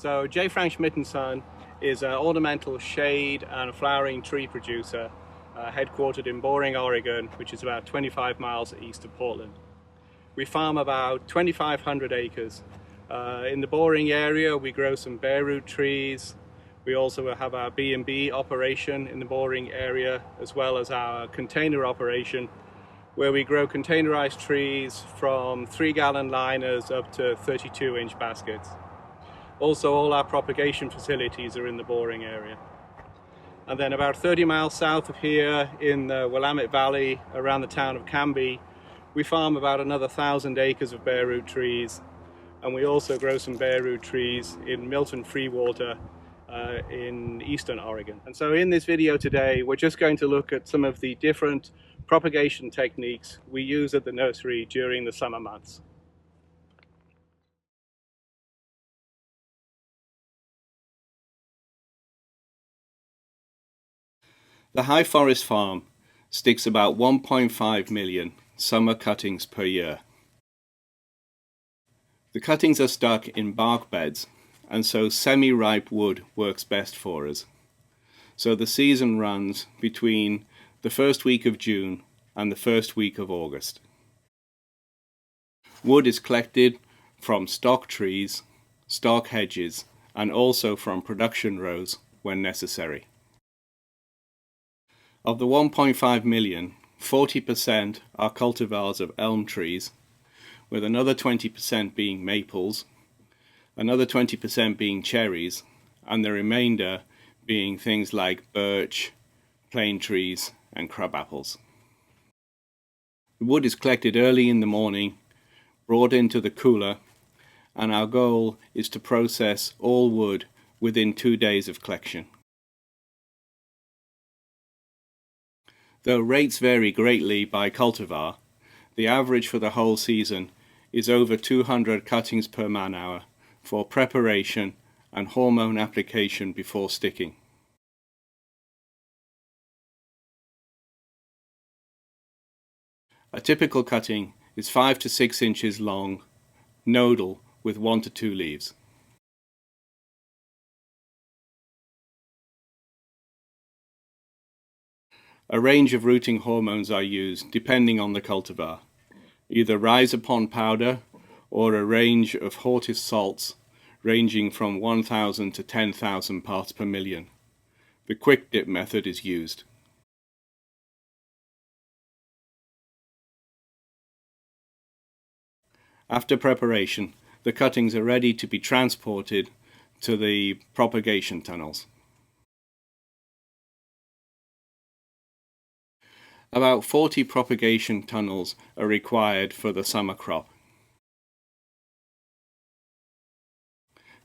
So Schmidt Son is an ornamental shade and flowering tree producer headquartered in Boring, Oregon, which is about 25 miles east of Portland. We farm about 2,500 acres. In the Boring area we grow some bare root trees. We also have our B&B operation in the Boring area, as well as our container operation where we grow containerized trees from 3-gallon liners up to 32-inch baskets. Also, all our propagation facilities are in the Boring area. And then about 30 miles south of here in the Willamette Valley, around the town of Canby, we farm about another 1,000 acres of bare root trees. And we also grow some bare root trees in Milton Freewater in eastern Oregon. And so in this video today, we're just going to look at some of the different propagation techniques we use at the nursery during the summer months. The High Forest Farm sticks about 1.5 million summer cuttings per year. The cuttings are stuck in bark beds, and so semi-ripe wood works best for us. So the season runs between the first week of June and the first week of August. Wood is collected from stock trees, stock hedges, and also from production rows when necessary. Of the 1.5 million, 40% are cultivars of elm trees, with another 20% being maples, another 20% being cherries, and the remainder being things like birch, plane trees, and crabapples. The wood is collected early in the morning, brought into the cooler, and our goal is to process all wood within 2 days of collection. Though rates vary greatly by cultivar, the average for the whole season is over 200 cuttings per man-hour for preparation and hormone application before sticking. A typical cutting is 5 to 6 inches long, nodal with 1 to 2 leaves. A range of rooting hormones are used depending on the cultivar, either rise upon powder or a range of hortus salts ranging from 1,000 to 10,000 parts per million. The quick dip method is used. After preparation, the cuttings are ready to be transported to the propagation tunnels. About 40 propagation tunnels are required for the summer crop.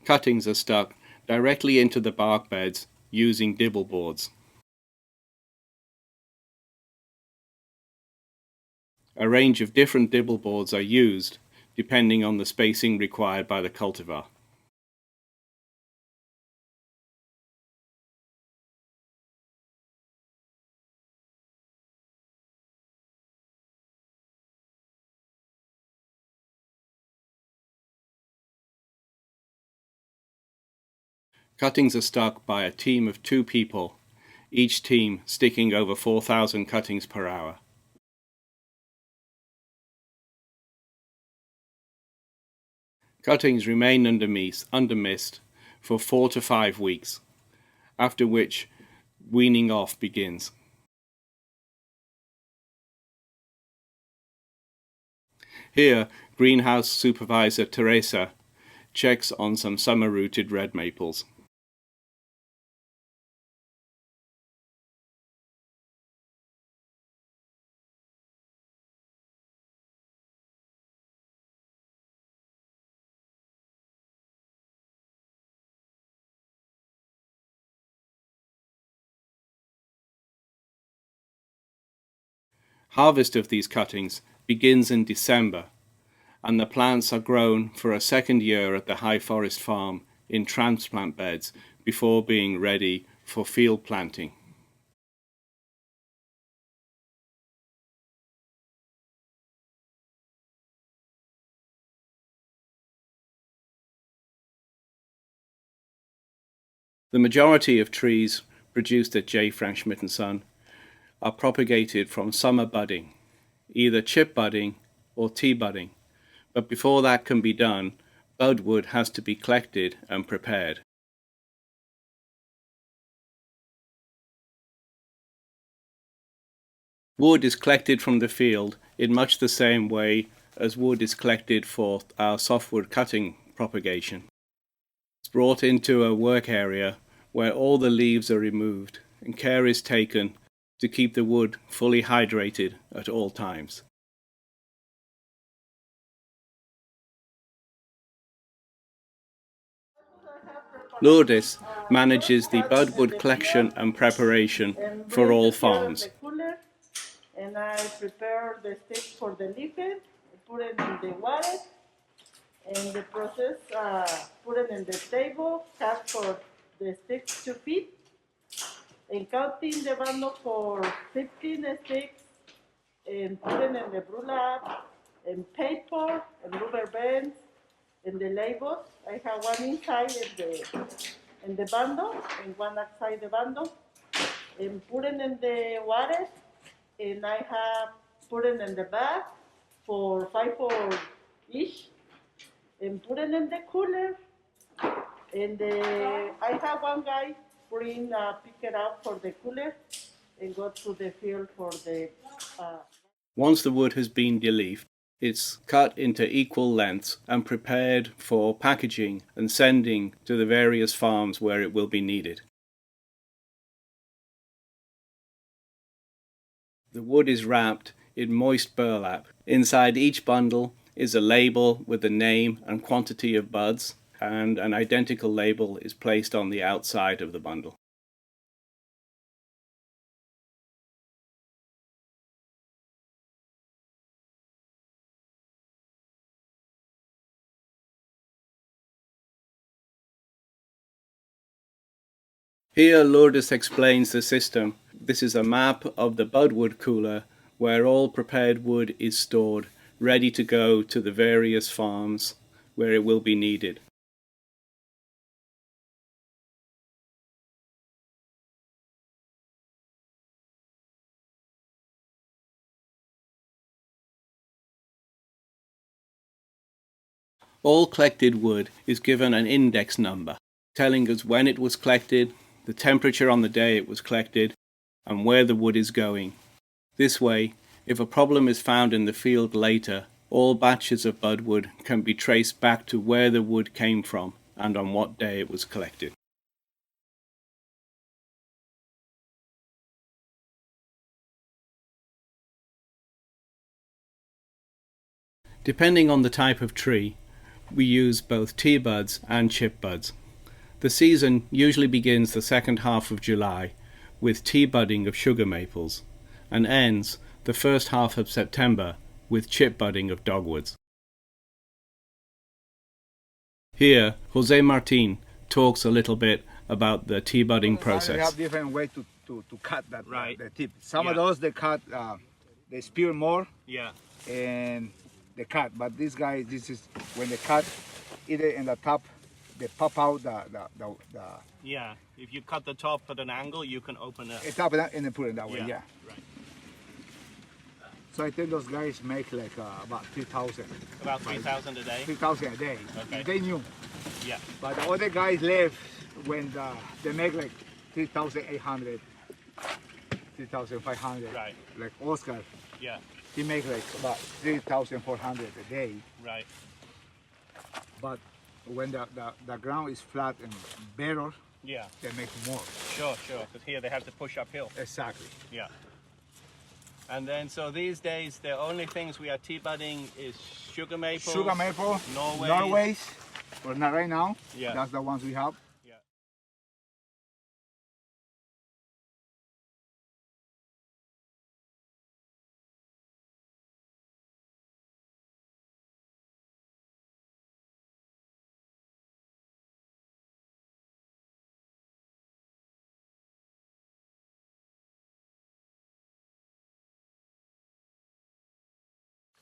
Cuttings are stuck directly into the bark beds using dibble boards. A range of different dibble boards are used depending on the spacing required by the cultivar. Cuttings are stuck by a team of 2 people, each team sticking over 4,000 cuttings per hour. Cuttings remain under mist for 4 to 5 weeks, after which weaning off begins. Here, greenhouse supervisor Teresa checks on some summer-rooted red maples. Harvest of these cuttings begins in December, and the plants are grown for a second year at the High Forest Farm in transplant beds before being ready for field planting. The majority of trees produced at JFS Schmidt Son are propagated from summer budding, either chip budding or tea budding, but before that can be done, budwood has to be collected and prepared. Wood is collected from the field in much the same way as wood is collected for our softwood cutting propagation. It's brought into a work area where all the leaves are removed and care is taken to keep the wood fully hydrated at all times. Lourdes manages the budwood collection and preparation for all farms. And I prepare the sticks for the leafage, put it in the water, and the process, put it in the table, cut for the sticks to fit, and counting the bundle for 15 sticks, and put it in the burlap, and paper, and rubber bands, and the labels. I have one inside in the bundle, and one outside the bundle, and put it in the water, and I have put it in the bag for 5 for each, and put it in the cooler. And I have one guy pick it up for the cooler and go to the field for the. Once the wood has been de-leafed, it's cut into equal lengths and prepared for packaging and sending to the various farms where it will be needed. The wood is wrapped in moist burlap. Inside each bundle is a label with the name and quantity of buds, and an identical label is placed on the outside of the bundle. Here Lourdes explains the system. This is a map of the budwood cooler where all prepared wood is stored, ready to go to the various farms where it will be needed. All collected wood is given an index number, telling us when it was collected, the temperature on the day it was collected, and where the wood is going. This way, if a problem is found in the field later, all batches of budwood can be traced back to where the wood came from and on what day it was collected. Depending on the type of tree, we use both tea buds and chip buds. The season usually begins the second half of July with tea budding of sugar maples and ends the first half of September with chip budding of dogwoods. Here, Jose Martin talks a little bit about the tea budding process. We have different ways to cut that, right. the tip. Some of those they cut, they spear more, and they cut. But these guys, this is when they cut, either in the top, they pop out the. Yeah, if you cut the top at an angle, you can open it. Top it and then put it that way. Yeah. Right. So I think those guys make like about 3,000. About 3,000 a day. 3,000 a day. Okay. They knew. Yeah. But the other guys left when they make like 3,800, 3,500. Right. Like Oscar. Yeah. He makes like about 3,400 a day. Right. But when the ground is flat and better, they make more. Sure, because here they have to push uphill. Exactly. Yeah. And then, so these days, the only things we are tea budding is sugar maple. Sugar maple, Norway's, but not right now. Yeah. That's the ones we have. Yeah.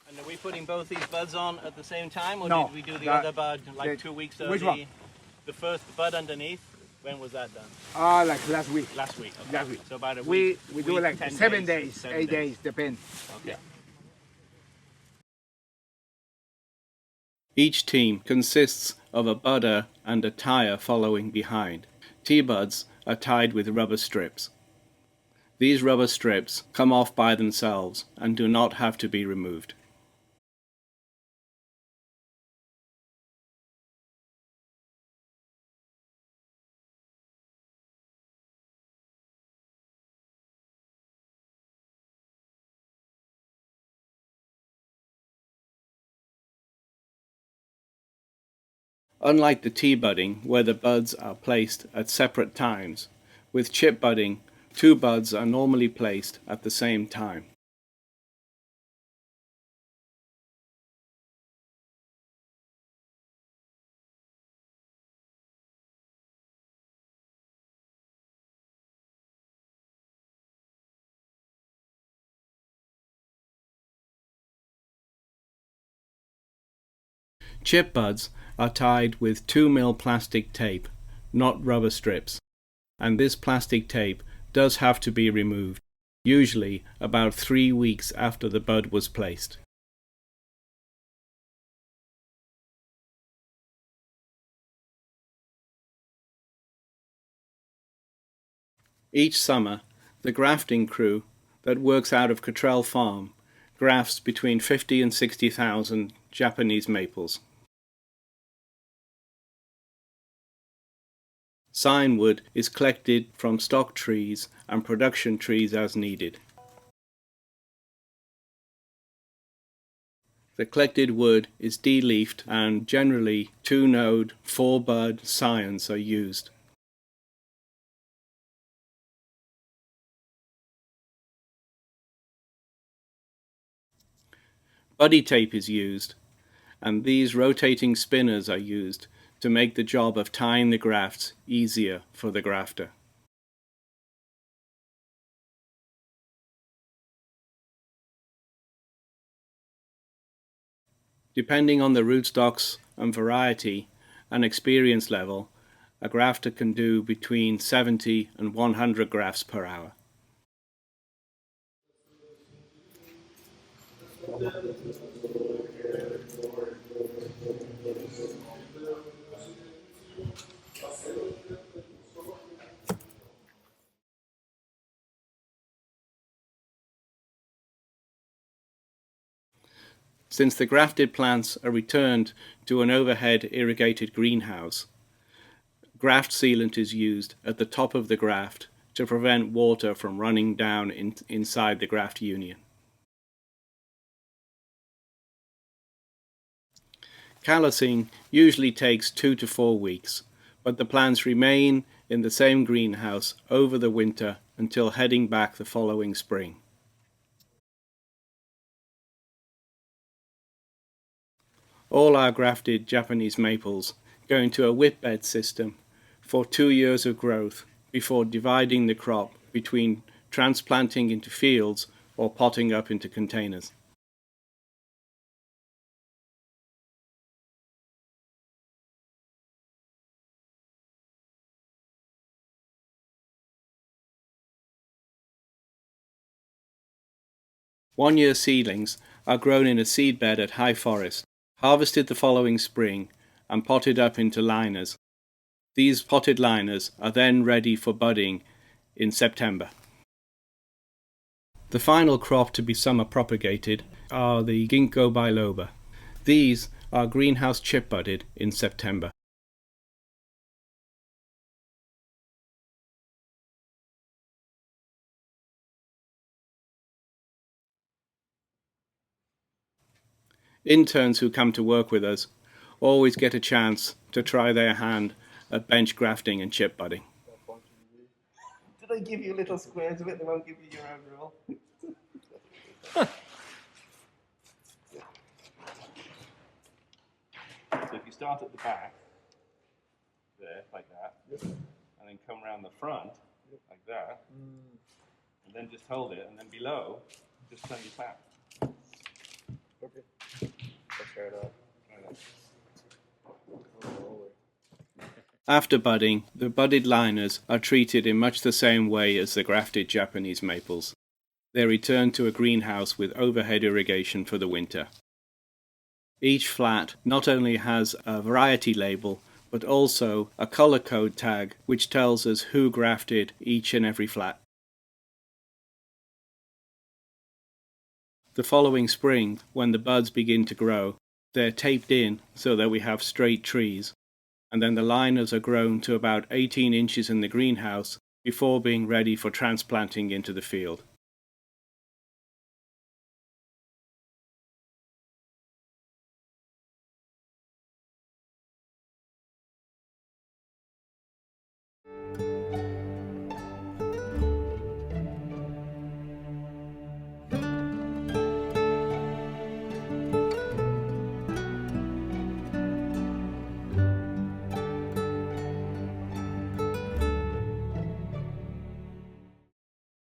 And are we putting both these buds on at the same time, or No, did we do the other bud like 2 weeks early? Which one? The first bud underneath. When was that done? Like last week. Last week. Okay. Last week. So about a We week, do it like 10 7 days, 7 8 days, depends. Okay. Yeah. Each team consists of a budder and a tire following behind. T-buds are tied with rubber strips. These rubber strips come off by themselves and do not have to be removed. Unlike the T-budding, where the buds are placed at separate times, with chip budding, 2 buds are normally placed at the same time. Chip buds are tied with 2mm plastic tape, not rubber strips, and this plastic tape does have to be removed, usually about 3 weeks after the bud was placed. Each summer, the grafting crew that works out of Cottrell Farm grafts between 50 and 60,000 Japanese maples. Sign wood is collected from stock trees and production trees as needed. The collected wood is de-leafed and generally 2-node, 4-bud scions are used. Buddy tape is used, and these rotating spinners are used to make the job of tying the grafts easier for the grafter. Depending on the rootstocks and variety and experience level, a grafter can do between 70 and 100 grafts per hour. Since the grafted plants are returned to an overhead irrigated greenhouse, graft sealant is used at the top of the graft to prevent water from running down inside the graft union. Callousing usually takes 2 to 4 weeks, but the plants remain in the same greenhouse over the winter until heading back the following spring. All our grafted Japanese maples go into a whip-bed system for 2 years of growth before dividing the crop between transplanting into fields or potting up into containers. One-year seedlings are grown in a seed bed at high forest, harvested the following spring and potted up into liners. These potted liners are then ready for budding in September. The final crop to be summer propagated are the ginkgo biloba. These are greenhouse chip budded in September. Interns who come to work with us always get a chance to try their hand at bench grafting and chip budding. Do they give you little squares of it? They won't give you your own roll. So if you start at the back, there, like that, and then come around the front, like that, and then just hold it, and then below, just turn your tap. Okay. Let's try it out. Try that. After budding, the budded liners are treated in much the same way as the grafted Japanese maples. They return to a greenhouse with overhead irrigation for the winter. Each flat not only has a variety label, but also a color code tag which tells us who grafted each and every flat. The following spring, when the buds begin to grow, they're taped in so that we have straight trees, and then the liners are grown to about 18 inches in the greenhouse before being ready for transplanting into the field.